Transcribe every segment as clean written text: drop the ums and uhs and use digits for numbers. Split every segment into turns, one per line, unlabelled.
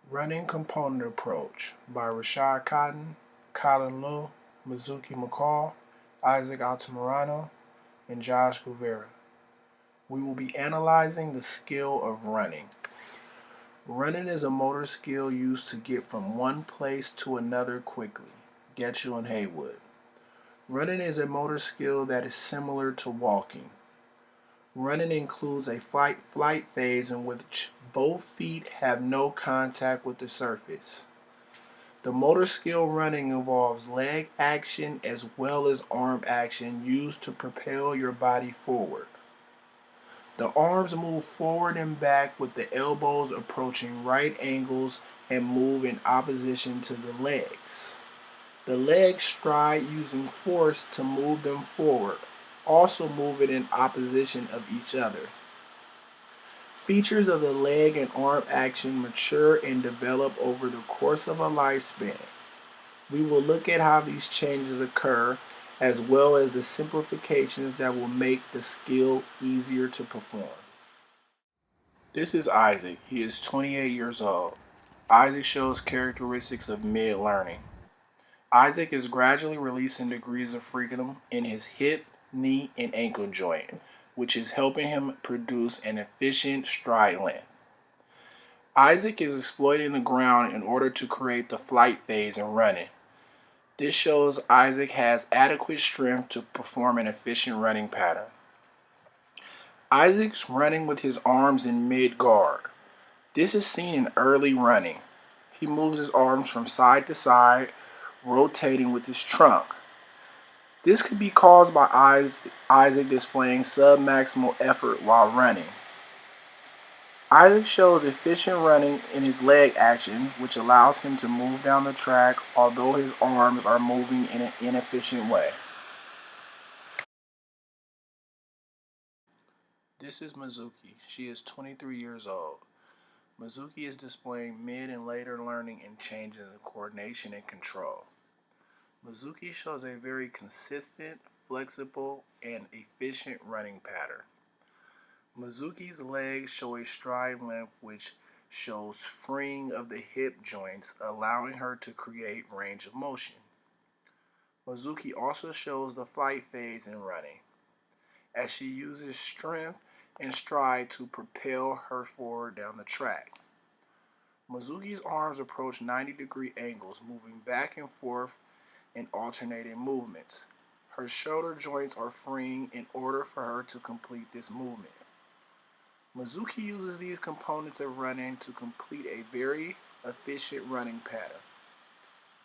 Running Component Approach by Rashod, Collin, Mizuki, McCall, Isaac Altamirano, and Josh Guevara. We will be analyzing the skill of running. Running is a motor skill used to get from one place to another quickly. Getchell and Haywood. Running is a motor skill that is similar to walking. Running includes a flight phase in which both feet have no contact with the surface. The motor skill running involves leg action as well as arm action used to propel your body forward. The arms move forward and back with the elbows approaching right angles and move in opposition to the legs. The legs stride using force to move them forward, also moving in opposition of each other. Features of the leg and arm action mature and develop over the course of a lifespan. We will look at how these changes occur, as well as the simplifications that will make the skill easier to perform. This is Isaac. He is 28 years old. Isaac shows characteristics of mid-learning. Isaac is gradually releasing degrees of freedom in his hip, knee, and ankle joint, which is helping him produce an efficient stride length. Isaac is exploiting the ground in order to create the flight phase in running. This shows Isaac has adequate strength to perform an efficient running pattern. Isaac's running with his arms in mid-guard. This is seen in early running. He moves his arms from side to side, rotating with his trunk. This could be caused by Isaac displaying submaximal effort while running. Isaac shows efficient running in his leg action, which allows him to move down the track although his arms are moving in an inefficient way. This is Mizuki. She is 23 years old. Mizuki is displaying mid and later learning and changes in coordination and control. Mizuki shows a very consistent, flexible, and efficient running pattern. Mizuki's legs show a stride length which shows freeing of the hip joints, allowing her to create range of motion. Mizuki also shows the flight phase in running, as she uses strength and stride to propel her forward down the track. Mizuki's arms approach 90-degree angles, moving back and forth in alternating movements. Her shoulder joints are freeing in order for her to complete this movement. Mizuki uses these components of running to complete a very efficient running pattern.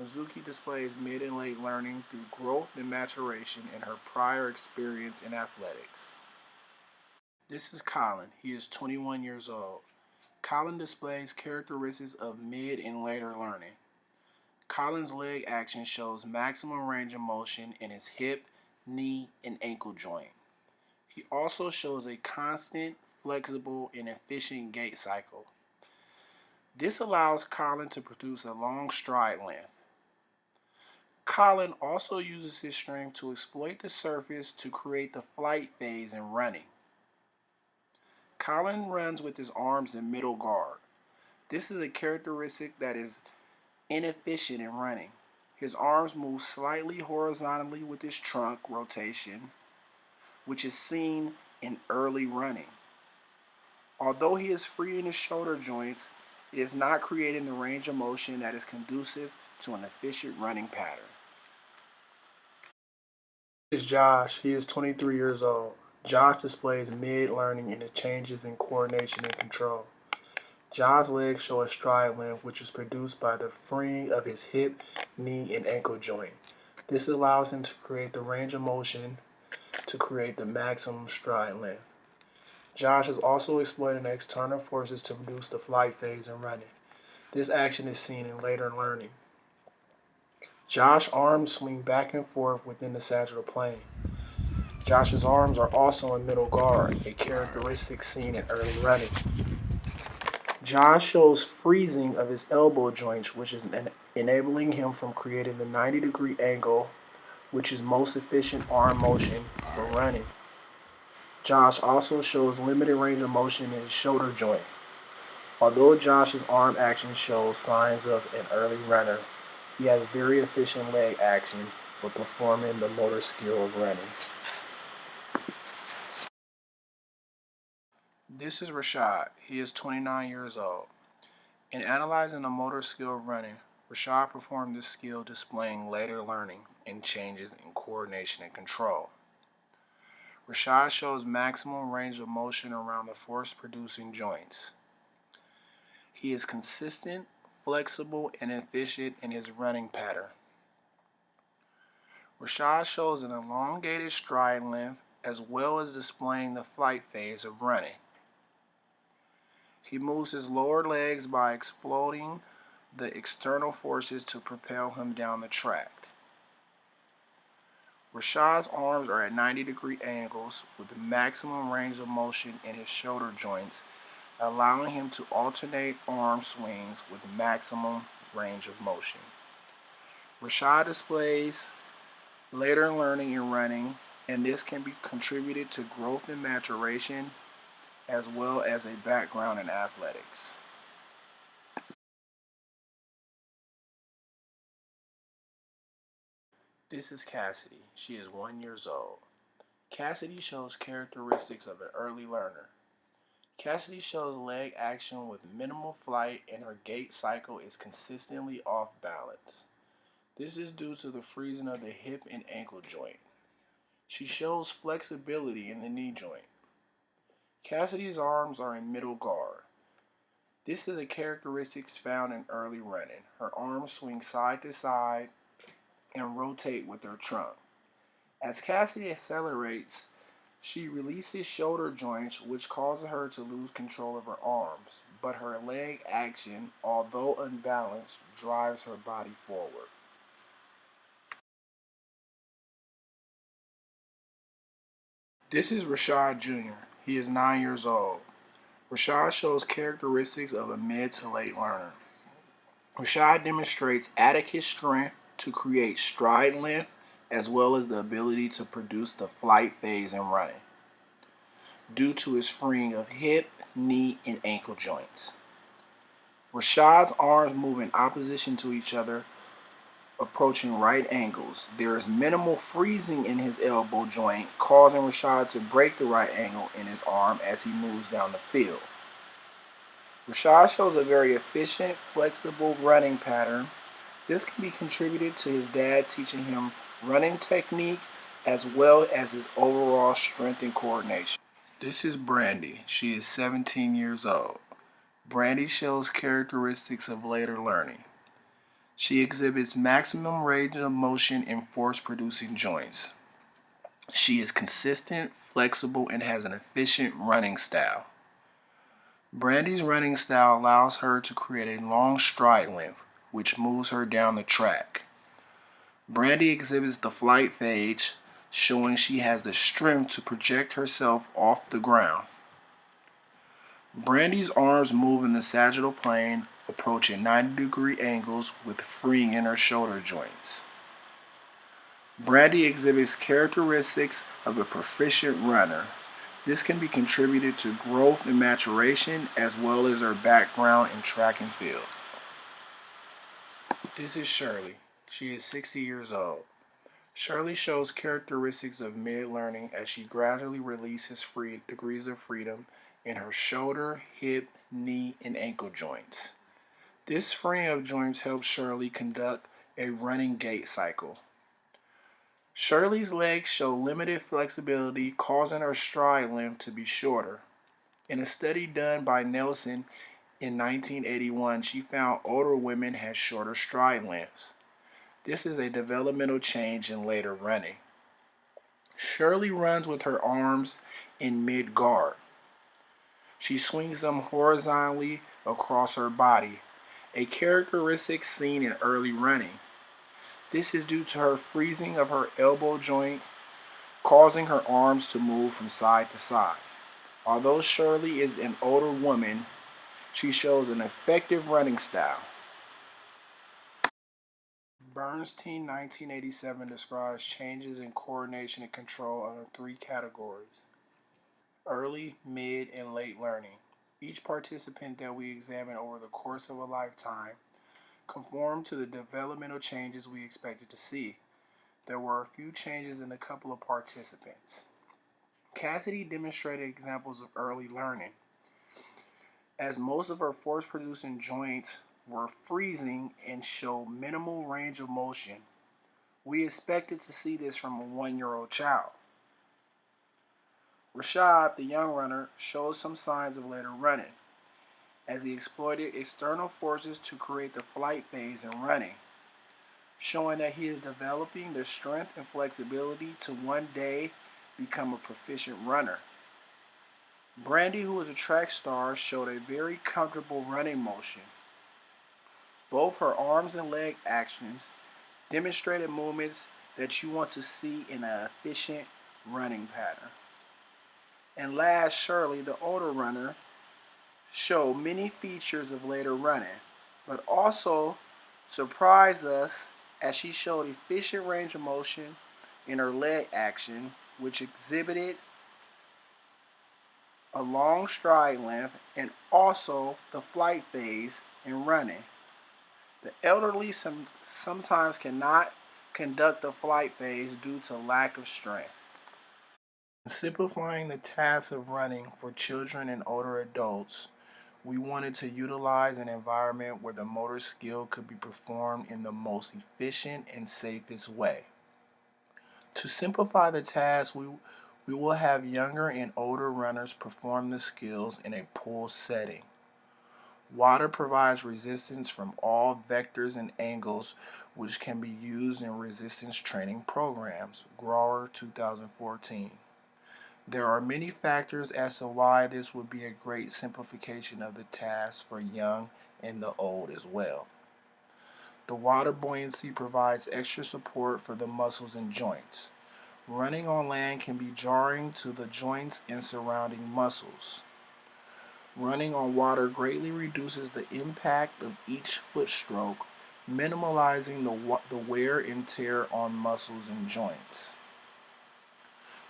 Mizuki displays mid and late learning through growth and maturation in her prior experience in athletics. This is Collin. He is 21 years old. Collin displays characteristics of mid and later learning. Collin's leg action shows maximum range of motion in his hip, knee, and ankle joint. He also shows a constant, flexible, and efficient gait cycle. This allows Collin to produce a long stride length. Collin also uses his strength to exploit the surface to create the flight phase in running. Collin runs with his arms in middle guard. This is a characteristic that is inefficient in running. His arms move slightly horizontally with his trunk rotation, which is seen in early running. Although he is free in his shoulder joints, it is not creating the range of motion that is conducive to an efficient running pattern. This is Josh. He is 23 years old. Josh displays mid-learning in the changes in coordination and control. Josh's legs show a stride length which is produced by the freeing of his hip, knee, and ankle joint. This allows him to create the range of motion to create the maximum stride length. Josh is also exploiting external forces to produce the flight phase in running. This action is seen in later learning. Josh's arms swing back and forth within the sagittal plane. Josh's arms are also in middle guard, a characteristic seen in early running. Josh shows freezing of his elbow joints, which is enabling him from creating the 90-degree angle, which is most efficient arm motion for running. Josh also shows limited range of motion in his shoulder joint. Although Josh's arm action shows signs of an early runner, he has very efficient leg action for performing the motor skill of running. This is Rashod. He is 29 years old. In analyzing the motor skill of running, Rashod performed this skill displaying later learning and changes in coordination and control. Rashod shows maximum range of motion around the force-producing joints. He is consistent, flexible, and efficient in his running pattern. Rashod shows an elongated stride length as well as displaying the flight phase of running. He moves his lower legs by exploiting the external forces to propel him down the track. Rashod's arms are at 90-degree angles with maximum range of motion in his shoulder joints, allowing him to alternate arm swings with maximum range of motion. Rashod displays later learning in running, and this can be contributed to growth and maturation as well as a background in athletics. This is Cassidy. She is 1 year old. Cassidy shows characteristics of an early learner. Cassidy shows leg action with minimal flight, and her gait cycle is consistently off balance. This is due to the freezing of the hip and ankle joint. She shows flexibility in the knee joint. Cassidy's arms are in middle guard. This is a characteristic found in early running. Her arms swing side to side and rotate with her trunk. As Cassidy accelerates, she releases shoulder joints, which causes her to lose control of her arms, but her leg action, although unbalanced, drives her body forward. This is Rashod Jr. He is 9 years old. Rashod shows characteristics of a mid to late learner. Rashod demonstrates adequate strength to create stride length as well as the ability to produce the flight phase in running due to his freeing of hip, knee, and ankle joints. Rashod's arms move in opposition to each other, approaching right angles. There is minimal freezing in his elbow joint, causing Rashod to break the right angle in his arm as he moves down the field. Rashod shows a very efficient, flexible running pattern. This can be contributed to his dad teaching him running technique as well as his overall strength and coordination. This is Brandy. She is 17 years old. Brandy shows characteristics of later learning. She exhibits maximum range of motion in force-producing joints. She is consistent, flexible, and has an efficient running style. Brandy's running style allows her to create a long stride length, which moves her down the track. Brandy exhibits the flight phase, showing she has the strength to project herself off the ground. Brandy's arms move in the sagittal plane, approaching 90-degree angles with freeing in her shoulder joints. Brandy exhibits characteristics of a proficient runner. This can be contributed to growth and maturation as well as her background in track and field. This is Shirley. She is 60 years old. Shirley shows characteristics of mid-learning as she gradually releases degrees of freedom in her shoulder, hip, knee, and ankle joints. This freeing of joints helps Shirley conduct a running gait cycle. Shirley's legs show limited flexibility, causing her stride length to be shorter. In a study done by Nelson in 1981, she found older women had shorter stride lengths. This is a developmental change in later running. Shirley runs with her arms in mid-guard. She swings them horizontally across her body, a characteristic seen in early running. This is due to her freezing of her elbow joint, causing her arms to move from side to side. Although Shirley is an older woman, she shows an effective running style. Bernstein 1987 describes changes in coordination and control under 3 categories: early, mid, and late learning. Each participant that we examine over the course of a lifetime conformed to the developmental changes we expected to see. There were a few changes in a couple of participants. Cassidy demonstrated examples of early learning, as most of her force-producing joints were freezing and showed minimal range of motion. We expected to see this from a 1-year-old child. Rashod, the young runner, showed some signs of later running, as he exploited external forces to create the flight phase in running, showing that he is developing the strength and flexibility to one day become a proficient runner. Brandy, who was a track star, showed a very comfortable running motion. Both her arms and leg actions demonstrated movements that you want to see in an efficient running pattern. And last, Shirley, the older runner, showed many features of later running, but also surprised us as she showed efficient range of motion in her leg action, which exhibited a long stride length and also the flight phase in running. The elderly sometimes cannot conduct the flight phase due to lack of strength. Simplifying the task of running for children and older adults, we wanted to utilize an environment where the motor skill could be performed in the most efficient and safest way. To simplify the task, we will have younger and older runners perform the skills in a pool setting. Water provides resistance from all vectors and angles, which can be used in resistance training programs. Guevara, 2014. There are many factors as to why this would be a great simplification of the task for young and the old as well. The water buoyancy provides extra support for the muscles and joints. Running on land can be jarring to the joints and surrounding muscles. Running on water greatly reduces the impact of each foot stroke, minimalizing the wear and tear on muscles and joints.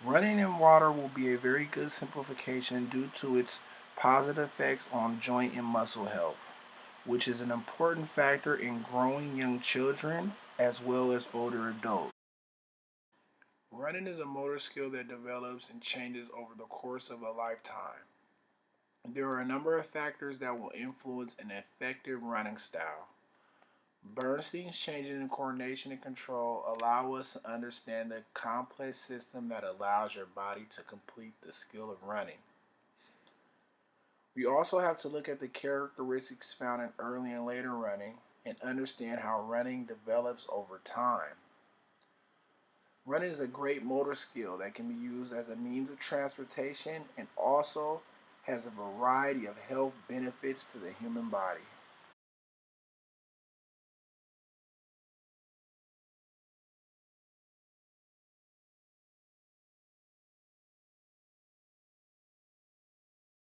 Running in water will be a very good simplification due to its positive effects on joint and muscle health, which is an important factor in growing young children as well as older adults. Running is a motor skill that develops and changes over the course of a lifetime. There are a number of factors that will influence an effective running style. Bernstein's changes in coordination and control allow us to understand the complex system that allows your body to complete the skill of running. We also have to look at the characteristics found in early and later running and understand how running develops over time. Running is a great motor skill that can be used as a means of transportation and also has a variety of health benefits to the human body.